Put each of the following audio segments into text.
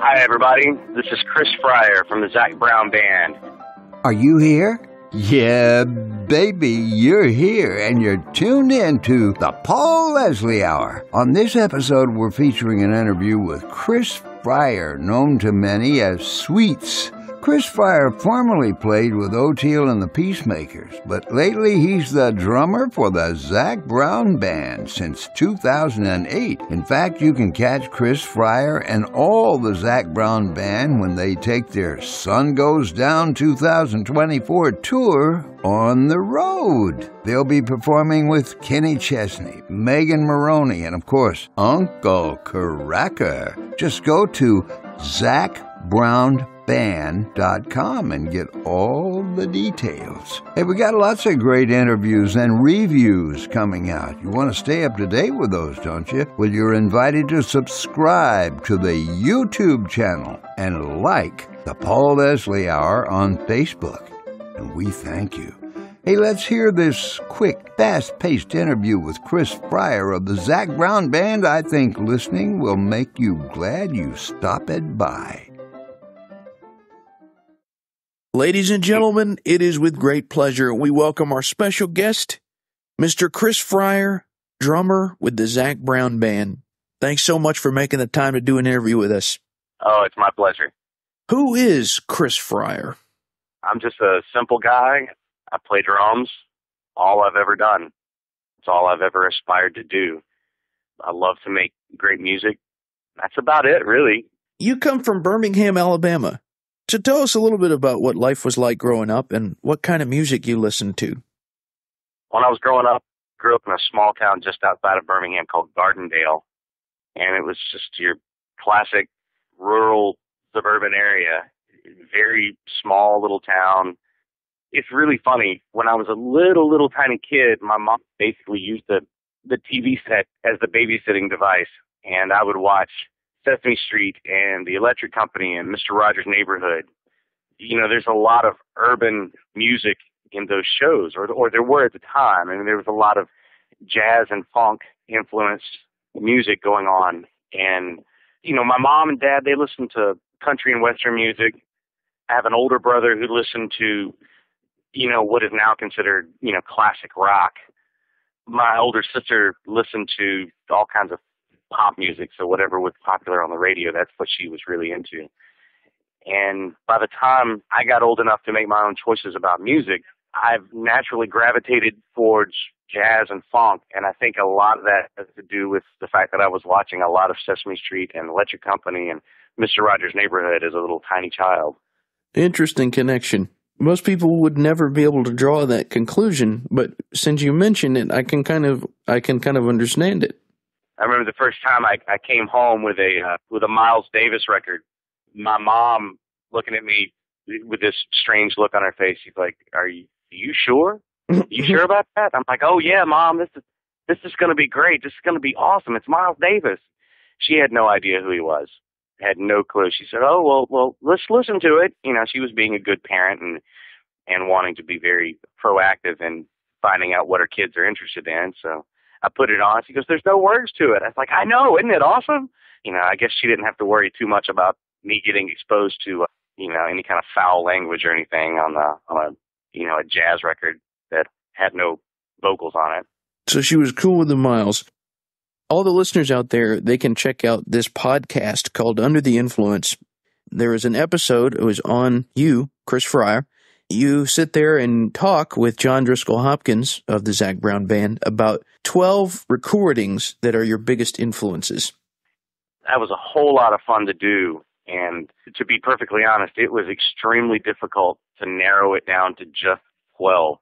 Hi, everybody. This is Chris Fryar from the Zac Brown Band. Are you here? Yeah, baby, you're here, and you're tuned in to the Paul Leslie Hour. On this episode, we're featuring an interview with Chris Fryar, known to many as Sweets. Chris Fryar formerly played with Oteil and the Peacemakers, but lately he's the drummer for the Zac Brown Band since 2008. In fact, you can catch Chris Fryar and all the Zac Brown Band when they take their Sun Goes Down 2024 tour on the road. They'll be performing with Kenny Chesney, Moroney, and of course, Uncle Kracker. Just go to ZacBrownBand.com and get all the details. Hey, we got lots of great interviews and reviews coming out. You want to stay up to date with those, don't you? Well, you're invited to subscribe to the YouTube channel and like the Paul Leslie Hour on Facebook. And we thank you. Hey, let's hear this quick, fast-paced interview with Chris Fryar of the Zac Brown Band. I think listening will make you glad you stopped by. Ladies and gentlemen, it is with great pleasure we welcome our special guest, Mr. Chris Fryar, drummer with the Zac Brown Band. Thanks so much for making the time to do an interview with us. Oh, it's my pleasure. Who is Chris Fryar? I'm just a simple guy. I play drums, all I've ever done. It's all I've ever aspired to do. I love to make great music. That's about it, really. You come from Birmingham, Alabama. So tell us a little bit about what life was like growing up and what kind of music you listened to. When I was growing up, I grew up in a small town just outside of Birmingham called Gardendale. And it was just your classic rural suburban area. Very small little town. It's really funny. When I was a little tiny kid, my mom basically used the TV set as the babysitting device, and I would watch Sesame Street and The Electric Company and Mr. Rogers' Neighborhood. You know, there's a lot of urban music in those shows, or there were at the time. I mean, there was a lot of jazz and funk influenced music going on. And, you know, my mom and dad, they listened to country and Western music. I have an older brother who listened to, you know, what is now considered, you know, classic rock. My older sister listened to all kinds of pop music, so whatever was popular on the radio, that's what she was really into. And by the time I got old enough to make my own choices about music, I've naturally gravitated towards jazz and funk, and I think a lot of that has to do with the fact that I was watching a lot of Sesame Street and Electric Company and Mr. Rogers' Neighborhood as a little tiny child. Interesting connection. Most people would never be able to draw that conclusion, but since you mentioned it, I can kind of understand it. I remember the first time I came home with a Miles Davis record. My mom looking at me with this strange look on her face. She's like, "Are you sure? You sure about that?" I'm like, "Oh yeah, Mom. This is going to be great. This is going to be awesome. It's Miles Davis." She had no idea who he was. Had no clue. She said, "Oh well, let's listen to it." You know, she was being a good parent and wanting to be very proactive in finding out what her kids are interested in. So I put it on. She goes, "There's no words to it." I was like, "I know, isn't it awesome?" You know, I guess she didn't have to worry too much about me getting exposed to, you know, any kind of foul language or anything on a jazz record that had no vocals on it. So she was cool with the Miles. All the listeners out there, they can check out this podcast called Under the Influence. There is an episode, it was on you, Chris Fryar. You sit there and talk with John Driscoll Hopkins of the Zac Brown Band about 12 recordings that are your biggest influences. That was a whole lot of fun to do. And to be perfectly honest, it was extremely difficult to narrow it down to just 12.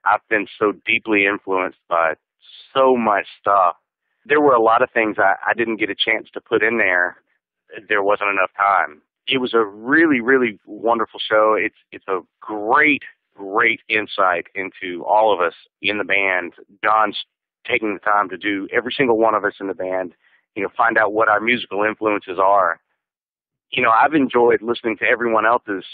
I've been so deeply influenced by so much stuff. There were a lot of things I didn't get a chance to put in there. There wasn't enough time. It was a really, really wonderful show. It's a great insight into all of us in the band. John's taking the time to do every single one of us in the band, you know, find out what our musical influences are. You know, I've enjoyed listening to everyone else's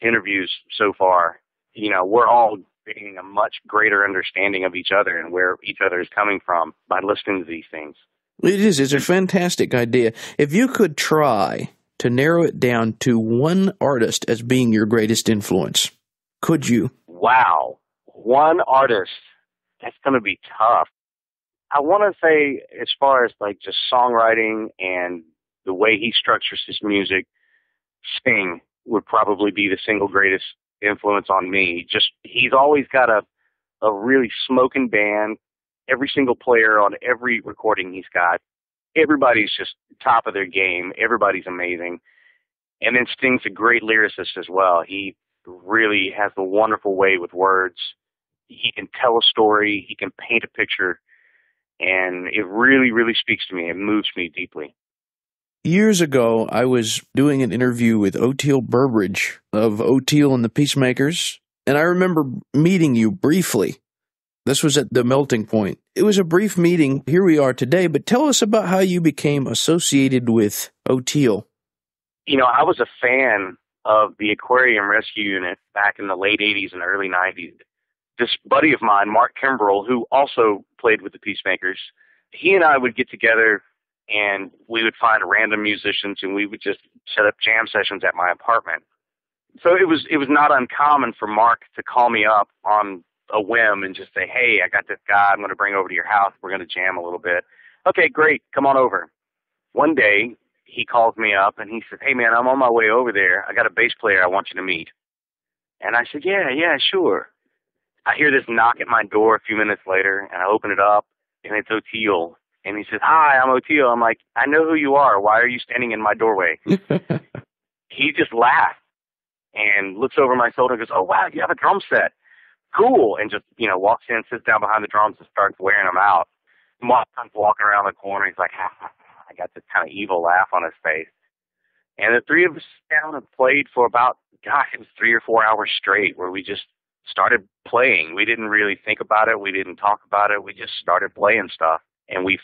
interviews so far. You know, we're all getting a much greater understanding of each other and where each other is coming from by listening to these things. It is. It's a fantastic idea. If you could try to narrow it down to one artist as being your greatest influence, could you? Wow. One artist. That's going to be tough. I want to say, as far as like just songwriting and the way he structures his music, Sting would probably be the single greatest influence on me. Just, he's always got a really smoking band. Every single player on every recording he's got, everybody's just top of their game. Everybody's amazing. And then Sting's a great lyricist as well. He really has a wonderful way with words. He can tell a story. He can paint a picture. And it really, really speaks to me. It moves me deeply. Years ago, I was doing an interview with Oteil Burbridge of Oteil and the Peacemakers, and I remember meeting you briefly. This was at the Melting Point. It was a brief meeting. Here we are today, but tell us about how you became associated with Oteil. You know, I was a fan of the Aquarium Rescue Unit back in the late 80s and early 90s. This buddy of mine, Mark Kimbrell, who also played with the Peacemakers, he and I would get together and we would find random musicians and we would just set up jam sessions at my apartment. So it was not uncommon for Mark to call me up on a whim and just say, hey, I got this guy I'm going to bring over to your house. We're going to jam a little bit. Okay, great. Come on over. One day he calls me up and he said, hey man, I'm on my way over there. I got a bass player I want you to meet. And I said, yeah, sure. I hear this knock at my door a few minutes later and I open it up and it's Oteil. And he says, hi, I'm Oteil. I'm like, I know who you are. Why are you standing in my doorway? He just laughed and looks over my shoulder and goes, oh wow, you have a drum set. Cool. And just, walks in, sits down behind the drums and starts wearing them out. Mark comes walking around the corner. He's like, I got this kind of evil laugh on his face. And the three of us sat down and played for about, it was 3 or 4 hours straight where we just started playing. We didn't really think about it. We didn't talk about it. We just started playing stuff. And we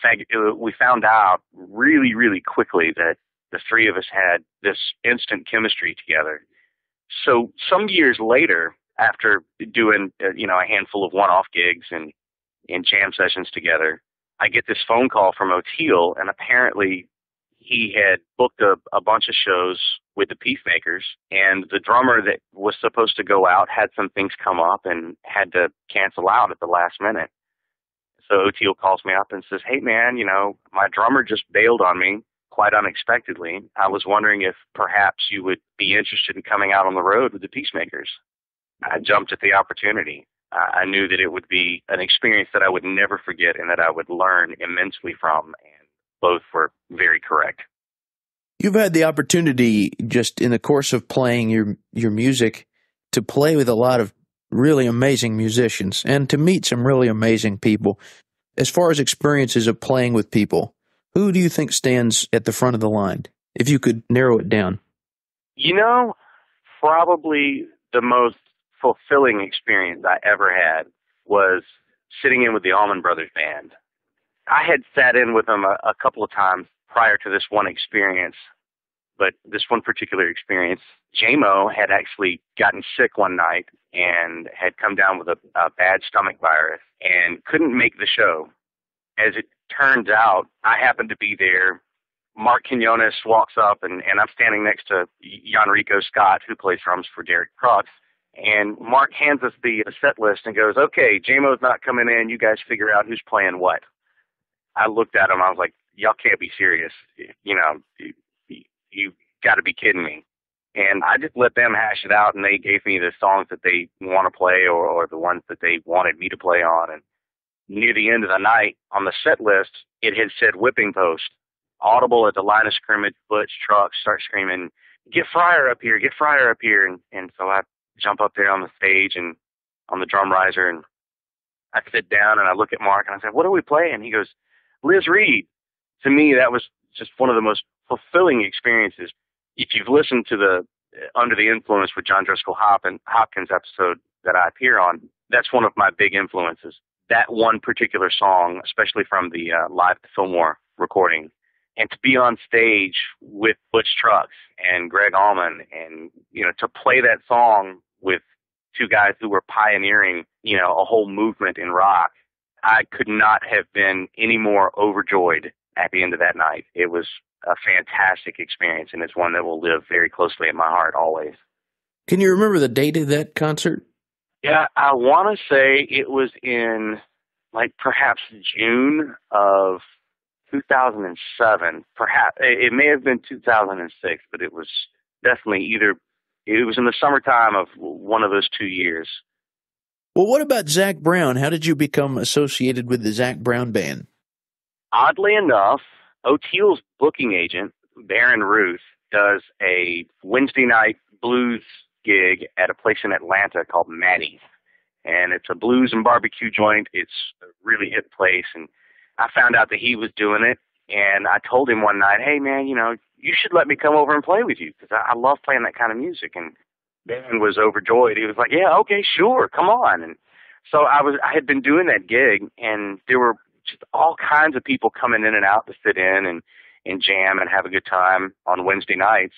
found out really, really quickly that the three of us had this instant chemistry together. So some years later, after doing, a handful of one-off gigs and jam sessions together, I get this phone call from Oteil, and apparently he had booked a bunch of shows with the Peacemakers, and the drummer that was supposed to go out had some things come up and had to cancel out at the last minute. So Oteil calls me up and says, hey man, my drummer just bailed on me quite unexpectedly. I was wondering if perhaps you would be interested in coming out on the road with the Peacemakers. I jumped at the opportunity. I knew that it would be an experience that I would never forget and that I would learn immensely from, and both were very correct. You've had the opportunity, just in the course of playing your music, to play with a lot of really amazing musicians and to meet some really amazing people. As far as experiences of playing with people, who do you think stands at the front of the line, if you could narrow it down? Probably the most fulfilling experience I ever had was sitting in with the Allman Brothers Band. I had sat in with them a couple of times prior to this one experience, but this one particular experience, J-Mo had actually gotten sick one night and had come down with a bad stomach virus and couldn't make the show. As it turns out, I happened to be there. Mark Quinones walks up, and I'm standing next to Enrico Scott, who plays drums for Derek Crux. And Mark hands us the set list and goes, okay, J-Mo's not coming in. You guys figure out who's playing what. I looked at him. I was like, y'all can't be serious. You got to be kidding me. And I just let them hash it out, and they gave me the songs that they want to play or the ones that they wanted me to play on. And near the end of the night, on the set list, it had said whipping post. Audible at the line of scrimmage, Butch Trucks start screaming, get Fryar up here, get Fryar up here. And so I jump up there on the stage and on the drum riser, and I sit down and I look at Mark and I said, what are we playing? He goes, Liz Reed. To me, that was just one of the most fulfilling experiences. If you've listened to the Under the Influence with John Driscoll Hopkins episode that I appear on, that's one of my big influences. That one particular song, especially from the Live at Fillmore recording, and to be on stage with Butch Trucks and Greg Allman and, to play that song with two guys who were pioneering, a whole movement in rock, I could not have been any more overjoyed at the end of that night. It was a fantastic experience, and it's one that will live very closely in my heart always. Can you remember the date of that concert? Yeah, I want to say it was in perhaps June of 2007. Perhaps it may have been 2006, but it was definitely it was in the summertime of one of those 2 years. Well, what about Zac Brown? How did you become associated with the Zac Brown Band? Oddly enough, Oteil's booking agent, Baron Ruth, does a Wednesday night blues gig at a place in Atlanta called Maddie's. And it's a blues and barbecue joint. It's a really hip place. And I found out that he was doing it. And I told him one night, hey, man, you should let me come over and play with you because I love playing that kind of music. And Ben was overjoyed. He was like, yeah, okay, sure, come on. And so I had been doing that gig, and there were just all kinds of people coming in and out to sit in and jam and have a good time on Wednesday nights.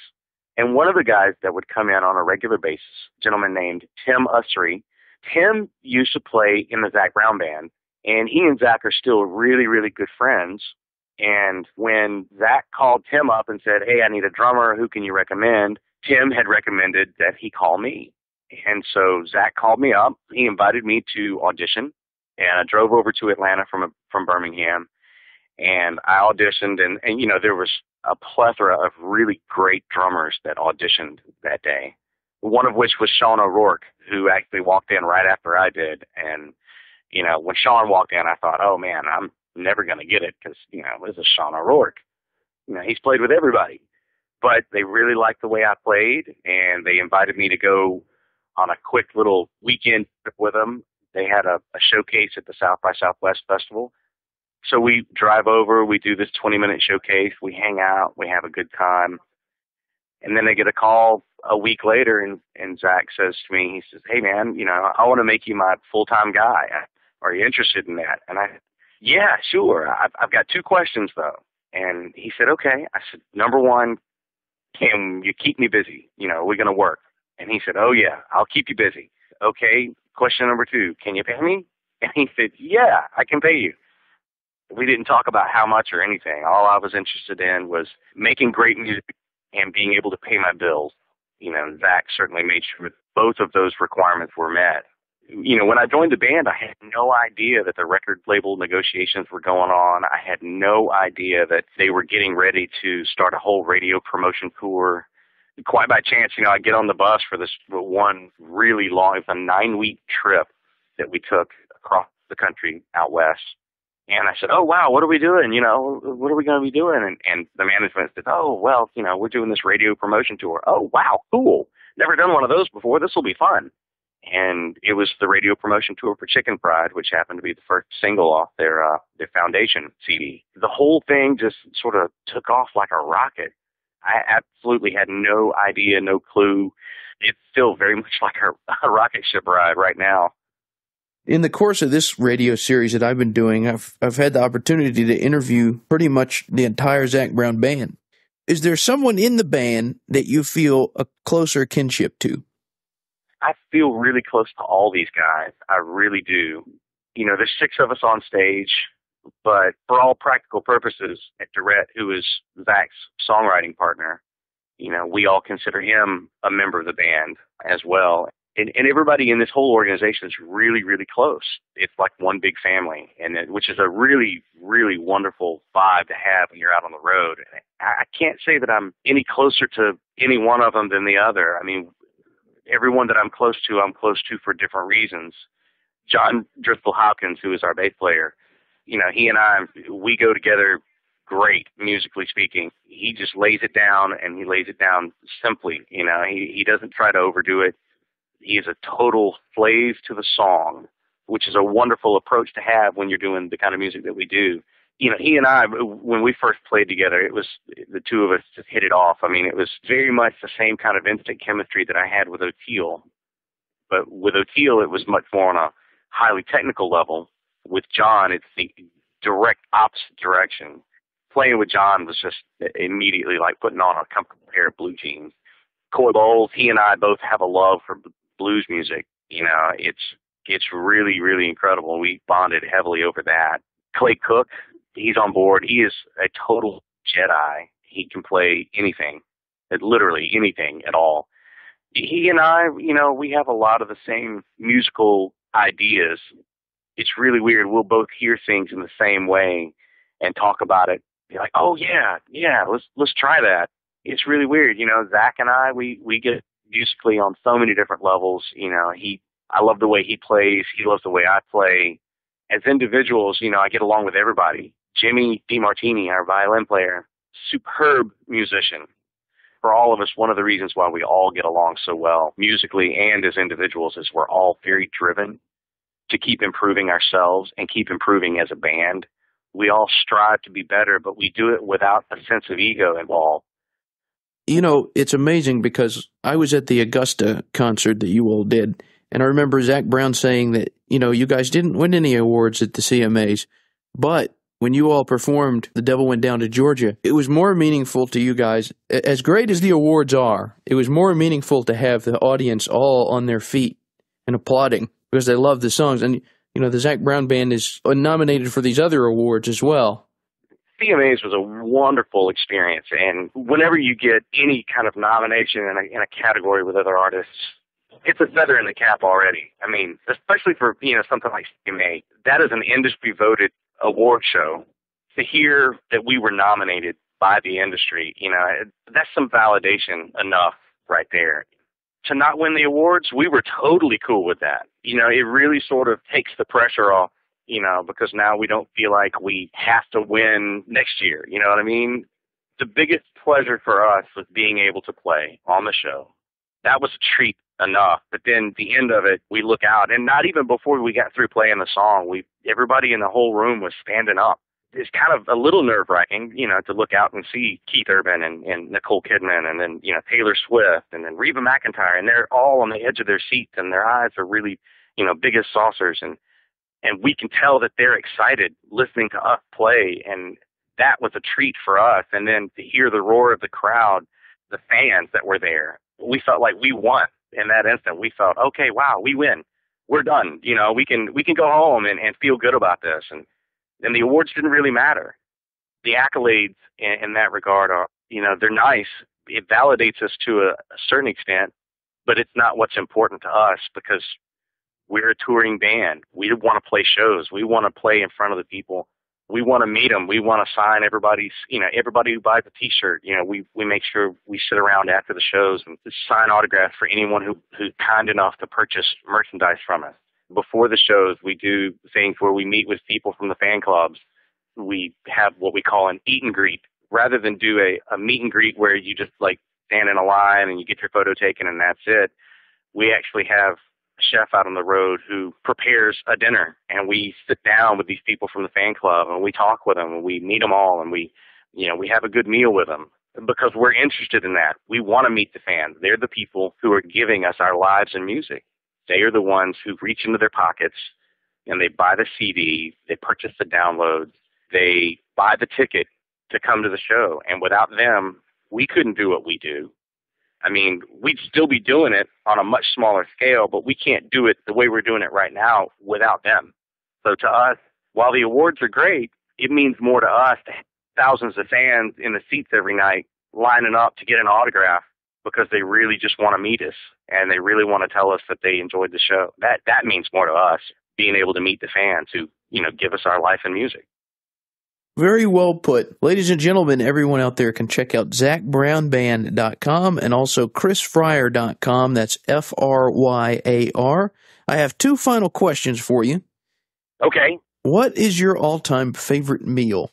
And one of the guys that would come in on a regular basis, a gentleman named Tim Ussery. Tim used to play in the Zac Brown Band, and he and Zac are still really, really good friends. And when Zac called Tim up and said, hey, I need a drummer, who can you recommend? Tim had recommended that he call me. And so Zac called me up. He invited me to audition, and I drove over to Atlanta from Birmingham. And I auditioned, and there was a plethora of really great drummers that auditioned that day, one of which was Sean O'Rourke, who actually walked in right after I did. And, when Sean walked in, I thought, oh, man, I'm never going to get it because, this is Sean O'Rourke. He's played with everybody. But they really liked the way I played, and they invited me to go on a quick little weekend trip with them. They had a showcase at the South by Southwest Festival. So we drive over, we do this 20-minute showcase, we hang out, we have a good time. And then I get a call a week later, and Zac says to me, he says, hey, man, I want to make you my full-time guy. Are you interested in that? And yeah, sure. I've got 2 questions, though. And he said, okay. I said, number one, can you keep me busy? We're going to work. And he said, oh, yeah, I'll keep you busy. Okay, question number 2, can you pay me? And he said, yeah, I can pay you. We didn't talk about how much or anything. All I was interested in was making great music and being able to pay my bills. Zac certainly made sure both of those requirements were met. When I joined the band, I had no idea that the record label negotiations were going on. I had no idea that they were getting ready to start a whole radio promotion tour. Quite by chance, I get on the bus for this one really long, it's a 9-week trip that we took across the country out west. And I said, oh, wow, what are we doing? What are we going to be doing? And the management said, oh, well, we're doing this radio promotion tour. Oh, wow, cool. Never done one of those before. This will be fun. And it was the radio promotion tour for Chicken Fried, which happened to be the first single off their Foundation CD. The whole thing just sort of took off like a rocket. I absolutely had no idea, no clue. It's still very much like a rocket ship ride right now. In the course of this radio series that I've been doing, I've had the opportunity to interview pretty much the entire Zac Brown Band. Is there someone in the band that you feel a closer kinship to? I feel really close to all these guys. I really do. There's 6 of us on stage, but for all practical purposes, Durrett, who is Zac's songwriting partner, we all consider him a member of the band as well. And everybody in this whole organization is really, really close. It's like one big family, which is a really, really wonderful vibe to have when you're out on the road. I can't say that I'm any closer to any one of them than the other. I mean, everyone that I'm close to for different reasons. John Driscoll Hopkins, who is our bass player, he and we go together great, musically speaking. He just lays it down, and he lays it down simply. He doesn't try to overdo it. He is a total slave to the song, which is a wonderful approach to have when you're doing the kind of music that we do. He and I, when we first played together, it was the two of us just hit it off. I mean, it was very much the same kind of instant chemistry that I had with Oteil. But with Oteil, it was much more on a highly technical level. With John, it's the direct opposite direction. Playing with John was just immediately like putting on a comfortable pair of blue jeans. Coy Bowles, he and I both have a love for blues music. It's really, really incredible. We bonded heavily over that. Clay Cook, he's on board. He is a total Jedi. He can play anything, literally anything at all. He and I, we have a lot of the same musical ideas. It's really weird. We'll both hear things in the same way and talk about it. Be like, oh yeah, let's try that. It's really weird. Zac and I, we get musically on so many different levels. I love the way he plays. He loves the way I play. As individuals, I get along with everybody. Jimmy DiMartini, our violin player, superb musician. For all of us, one of the reasons why we all get along so well musically and as individuals is we're all very driven to keep improving ourselves and keep improving as a band. We all strive to be better, but we do it without a sense of ego involved. It's amazing because I was at the Augusta concert that you all did, and I remember Zac Brown saying that, you guys didn't win any awards at the CMAs, but when you all performed The Devil Went Down to Georgia, it was more meaningful to you guys. As great as the awards are, it was more meaningful to have the audience all on their feet and applauding because they love the songs. And, the Zac Brown Band is nominated for these other awards as well. CMAs was a wonderful experience, and whenever you get any kind of nomination in a category with other artists, it's a feather in the cap already. I mean, especially for, something like CMA, that is an industry-voted award show. To hear that we were nominated by the industry, that's some validation enough right there. To not win the awards, we were totally cool with that. It really sort of takes the pressure off, because now we don't feel like we have to win next year. You know what I mean? The biggest pleasure for us was being able to play on the show. That was a treat enough. But then the end of it, we look out, and not even before we got through playing the song, everybody in the whole room was standing up. It's kind of a little nerve-wracking, to look out and see Keith Urban and Nicole Kidman and then, Taylor Swift and then Reba McEntire, and they're all on the edge of their seats and their eyes are really, big as saucers. And we can tell that they're excited listening to us play, and that was a treat for us. And then to hear the roar of the crowd, the fans that were there, we felt like we won. In that instant, we felt, okay, wow, we win. We're done. We can go home and feel good about this. And the awards didn't really matter. The accolades in that regard are, they're nice. It validates us to a certain extent, but it's not what's important to us because we're a touring band. We want to play shows. We want to play in front of the people. We want to meet them. We want to sign everybody who buys a T-shirt. We make sure we sit around after the shows and sign autographs for anyone who's kind enough to purchase merchandise from us. Before the shows, we do things where we meet with people from the fan clubs. We have what we call an eat and greet. Rather than do a meet and greet where you just like stand in a line and you get your photo taken and that's it, we actually have a chef out on the road who prepares a dinner, and we sit down with these people from the fan club and we talk with them and we meet them all and we have a good meal with them because we're interested in that. We want to meet the fans. They're the people who are giving us our lives and music. They are the ones who reach into their pockets and they buy the CD, they purchase the downloads, they buy the ticket to come to the show. And without them, we couldn't do what we do. I mean, we'd still be doing it on a much smaller scale, but we can't do it the way we're doing it right now without them. So to us, while the awards are great, it means more to us to have thousands of fans in the seats every night lining up to get an autograph because they really just want to meet us and they really want to tell us that they enjoyed the show. That means more to us, being able to meet the fans who, give us our life and music. Very well put. Ladies and gentlemen, everyone out there can check out ZacBrownBand.com and also ChrisFryar.com. That's F-R-Y-A-R. I have two final questions for you. Okay. What is your all-time favorite meal?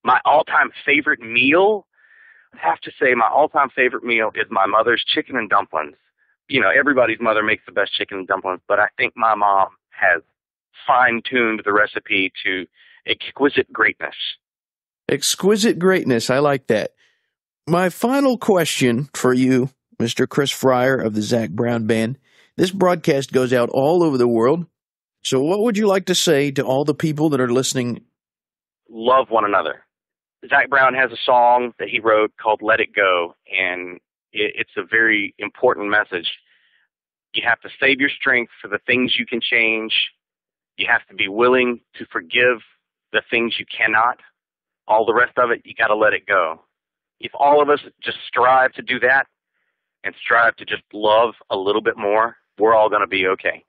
My all-time favorite meal? I have to say my all-time favorite meal is my mother's chicken and dumplings. Everybody's mother makes the best chicken and dumplings, but I think my mom has fine-tuned the recipe to exquisite greatness. Exquisite greatness. I like that. My final question for you, Mr. Chris Fryar of the Zac Brown Band. This broadcast goes out all over the world. So what would you like to say to all the people that are listening? Love one another. Zac Brown has a song that he wrote called Let It Go, and it's a very important message. You have to save your strength for the things you can change. You have to be willing to forgive the things you cannot. All the rest of it, you got to let it go. if all of us just strive to do that and strive to just love a little bit more, we're all going to be okay.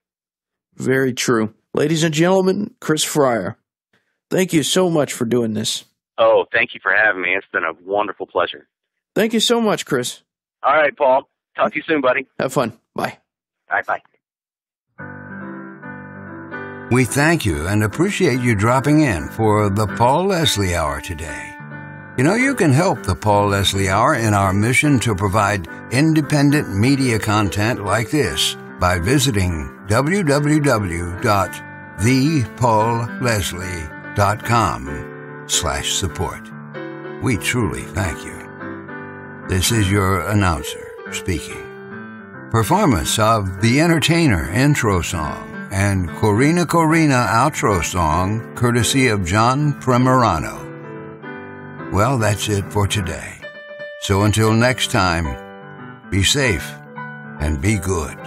Very true. Ladies and gentlemen, Chris Fryar, thank you so much for doing this. Oh, thank you for having me. It's been a wonderful pleasure. Thank you so much, Chris. All right, Paul. Talk to you soon, buddy. Have fun. Bye. All right, bye. We thank you and appreciate you dropping in for the Paul Leslie Hour today. You know, you can help the Paul Leslie Hour in our mission to provide independent media content like this by visiting www.thepaulleslie.com/support. We truly thank you. This is your announcer speaking. Performance of The Entertainer intro song and Corina outro song, courtesy of John Primorano. Well, that's it for today. So until next time, be safe and be good.